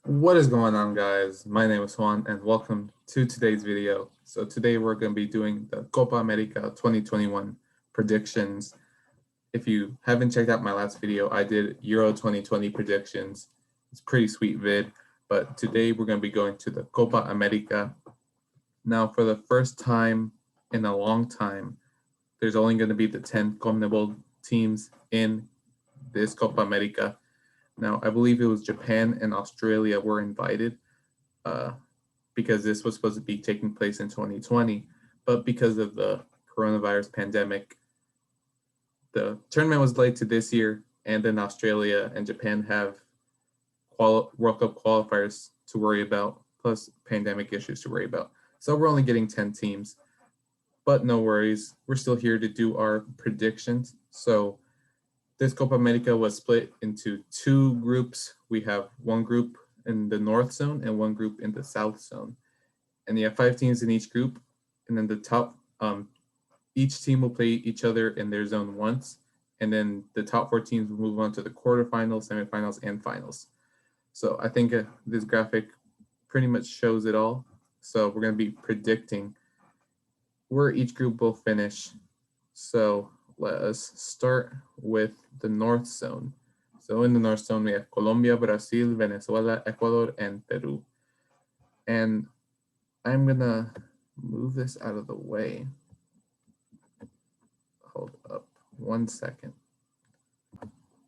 What is going on, guys? My name is Juan and welcome to today's video. So today we're going to be doing the Copa America 2021 predictions. If you haven't checked out my last video, I did Euro 2020 predictions. It's a pretty sweet vid, but today we're going to be going to the Copa America. Now, for the first time in a long time, there's only going to be the 10 CONMEBOL teams in this Copa America. Now, I believe it was Japan and Australia were invited uh, because this was supposed to be taking place in 2020. But because of the coronavirus pandemic, the tournament was delayed to this year. And then Australia and Japan have World Cup qualifiers to worry about, plus pandemic issues to worry about. So we're only getting 10 teams. But no worries, we're still here to do our predictions. So this Copa America was split into two groups. We have one group in the North Zone and one group in the South Zone. And you have 5 teams in each group. And then the top, each team will play each other in their zone once. And then the top 4 teams will move on to the quarterfinals, semifinals, and finals. So I think this graphic pretty much shows it all. So we're going to be predicting where each group will finish. So let us start with the North Zone. So in the North Zone, we have Colombia, Brazil, Venezuela, Ecuador, and Peru. And I'm going to move this out of the way. Hold up 1 second.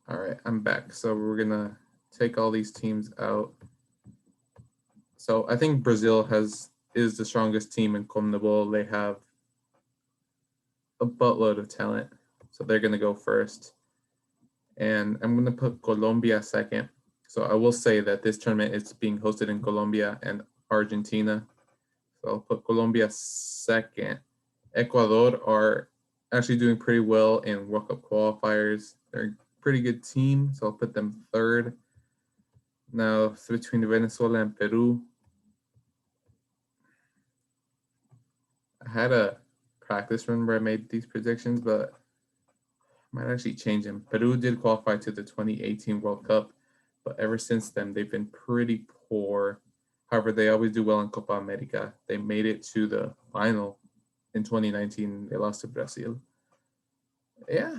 All right, I'm back. So we're going to take all these teams out. So I think Brazil is the strongest team in CONMEBOL. They have a buttload of talent. So they're going to go first. And I'm going to put Colombia second. So I will say that this tournament is being hosted in Colombia and Argentina. So I'll put Colombia second. Ecuador are actually doing pretty well in World Cup qualifiers. They're a pretty good team, so I'll put them third. Now, it's between Venezuela and Peru. I had a practice run where I made these predictions, but I might actually change them. Peru did qualify to the 2018 World Cup, but ever since then, they've been pretty poor. However, they always do well in Copa America. They made it to the final in 2019. They lost to Brazil. Yeah.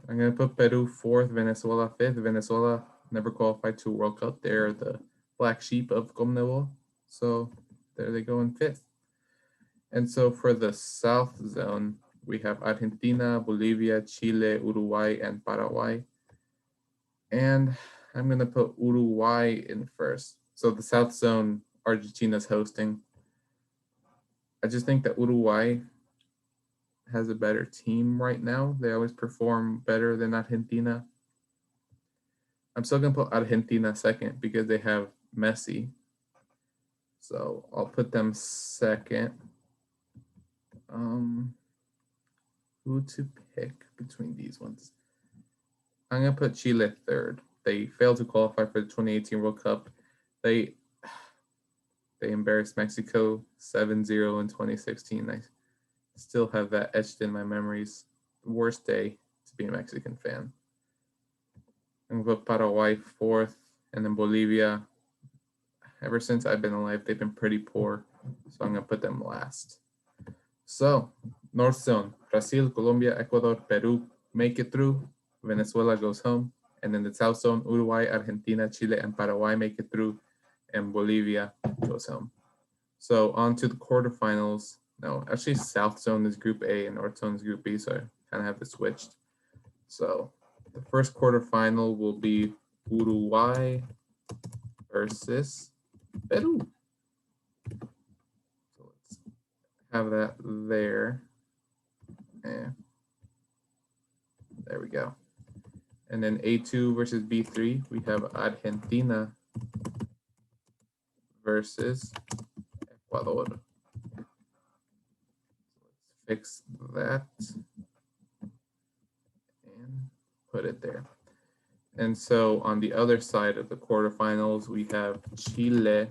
I'm going to put Peru fourth, Venezuela fifth. Venezuela never qualified to World Cup. They're the black sheep of CONMEBOL. So there they go in fifth. And so for the South Zone, we have Argentina, Bolivia, Chile, Uruguay, and Paraguay. And I'm going to put Uruguay in first. So the South Zone, Argentina's hosting. I just think that Uruguay has a better team right now. They always perform better than Argentina. I'm still going to put Argentina second because they have Messi. So I'll put them second. Who to pick between these ones? I'm going to put Chile third. They failed to qualify for the 2018 World Cup. They embarrassed Mexico 7-0 in 2016. I still have that etched in my memories. The worst day to be a Mexican fan. I'm going to put Paraguay fourth, and then Bolivia. Ever since I've been alive, they've been pretty poor, so I'm going to put them last. So, North Zone, Brazil, Colombia, Ecuador, Peru make it through. Venezuela goes home. And then the South Zone, Uruguay, Argentina, Chile, and Paraguay make it through. And Bolivia goes home. So on to the quarterfinals. No, actually South Zone is Group A and North Zone is Group B, so I kind of have this switched. So the first quarterfinal will be Uruguay versus Peru. So let's have that there. And there we go. And then A2 versus B3, we have Argentina versus Ecuador. So let's fix that and put it there. And so on the other side of the quarterfinals, we have Chile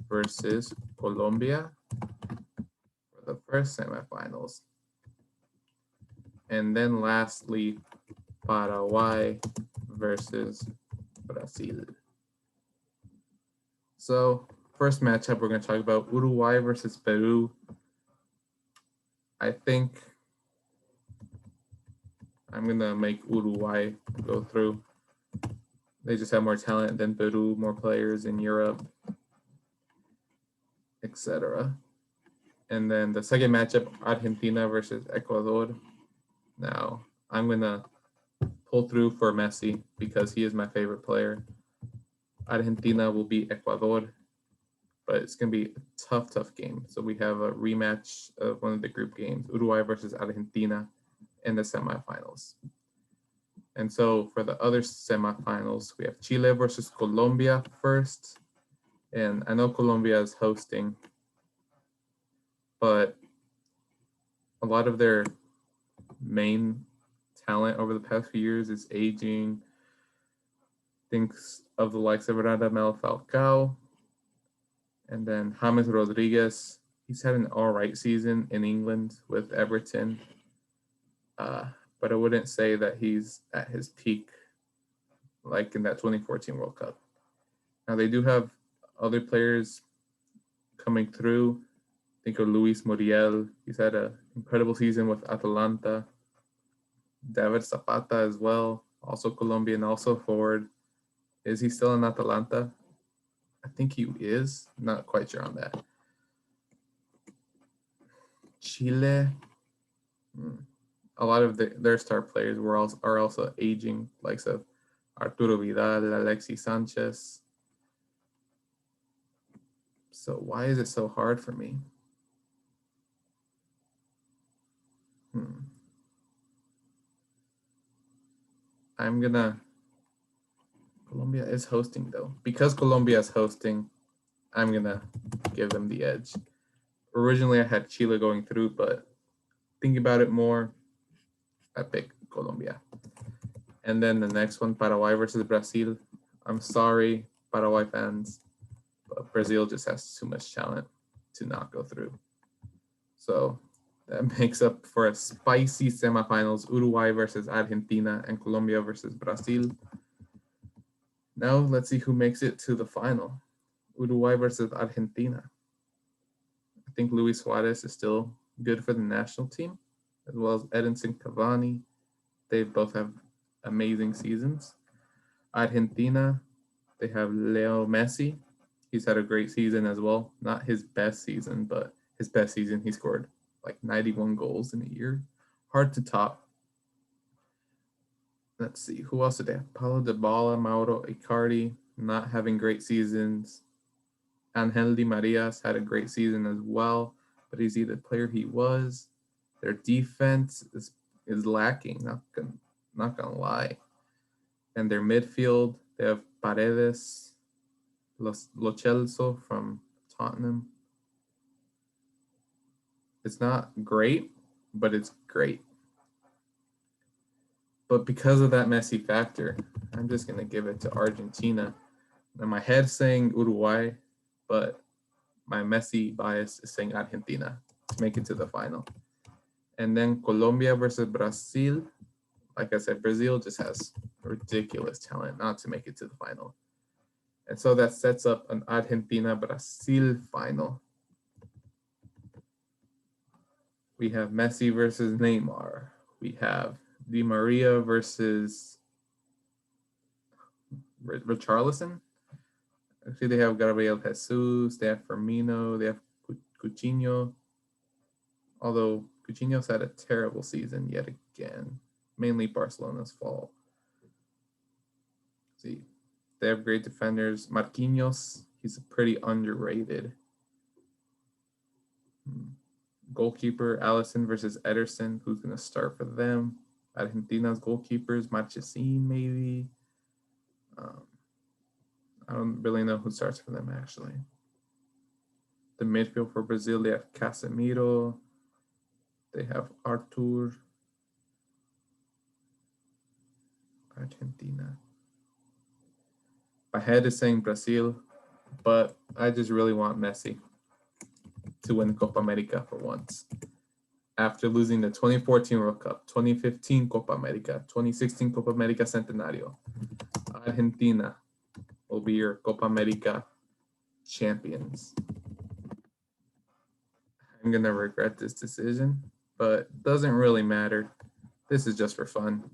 versus Colombia for the first semifinals. And then lastly, Paraguay versus Brazil. So first matchup we're going to talk about Uruguay versus Peru. I think I'm going to make Uruguay go through. They just have more talent than Peru, more players in Europe, etc. And then the second matchup, Argentina versus Ecuador. Now, I'm going to pull through for Messi because he is my favorite player. Argentina will beat Ecuador, but it's going to be a tough game. So we have a rematch of one of the group games, Uruguay versus Argentina in the semifinals. And so for the other semifinals, we have Chile versus Colombia first. And I know Colombia is hosting, but a lot of their main talent over the past few years is aging. Thinks of the likes of Radamel Falcao and then James Rodriguez. He's had an all right season in England with Everton, but I wouldn't say that he's at his peak like in that 2014 World Cup. Now they do have other players coming through. Think of Luis Muriel. He's had an incredible season with Atalanta. David Zapata as well, also Colombian, also forward. Is he still in Atalanta? I think he is. Not quite sure on that. Chile. A lot of their star players are also aging, likes of Arturo Vidal, Alexis Sanchez. So why is it so hard for me? I'm gonna. Colombia is hosting though. Because Colombia is hosting, I'm gonna give them the edge. Originally, I had Chile going through, but thinking about it more, I pick Colombia. And then the next one, Paraguay versus Brazil. I'm sorry, Paraguay fans, but Brazil just has too much talent to not go through. So that makes up for a spicy semifinals, Uruguay versus Argentina and Colombia versus Brazil. Now let's see who makes it to the final. Uruguay versus Argentina. I think Luis Suarez is still good for the national team, as well as Edinson Cavani. They both have amazing seasons. Argentina, they have Leo Messi. He's had a great season as well. Not his best season, but his best season, he scored like 91 goals in a year. Hard to top. Let's see, who else did they have? Paulo Dybala, Mauro Icardi, not having great seasons. Angel Di Maria's had a great season as well, but is he the player he was? Their defense is lacking, not gonna lie. And their midfield, they have Paredes, Lo Celso from Tottenham. It's not great, but it's great. But because of that Messi factor, I'm just gonna give it to Argentina. Now my head's saying Uruguay, but my Messi bias is saying Argentina to make it to the final. And then Colombia versus Brazil. Like I said, Brazil just has ridiculous talent not to make it to the final. And so that sets up an Argentina-Brazil final. We have Messi versus Neymar. We have Di Maria versus Richarlison. Actually, they have Gabriel Jesus, they have Firmino, they have Coutinho. Although Coutinho's had a terrible season yet again, mainly Barcelona's fault. See, they have great defenders. Marquinhos, he's pretty underrated. Goalkeeper, Allison versus Ederson. Who's going to start for them? Argentina's goalkeepers, Marchesín maybe. I don't really know who starts for them, actually. The midfield for Brazil, they have Casemiro. They have Artur. Argentina. My head is saying Brazil, but I just really want Messi to win Copa America for once. After losing the 2014 World Cup, 2015 Copa America, 2016 Copa America Centenario, Argentina will be your Copa America champions. I'm gonna regret this decision, but doesn't really matter. This is just for fun.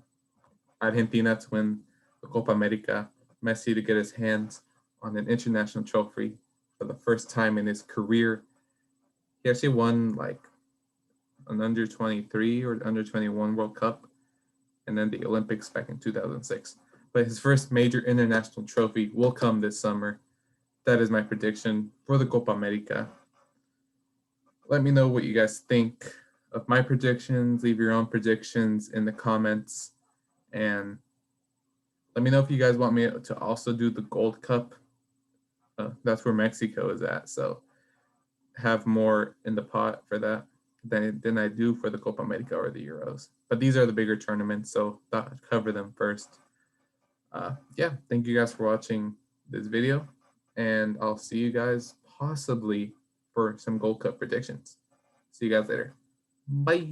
Argentina to win the Copa America, Messi to get his hands on an international trophy for the first time in his career. He actually won like an under 23 or under 21 World Cup and then the Olympics back in 2006. But his first major international trophy will come this summer. That is my prediction for the Copa America. Let me know what you guys think of my predictions. Leave your own predictions in the comments. And let me know if you guys want me to also do the Gold Cup. That's where Mexico is at. So have more in the pot for that than I do for the Copa America or the Euros. But these are the bigger tournaments, so thought I'd cover them first. Yeah, thank you guys for watching this video, and I'll see you guys possibly for some Gold Cup predictions. See you guys later. Bye.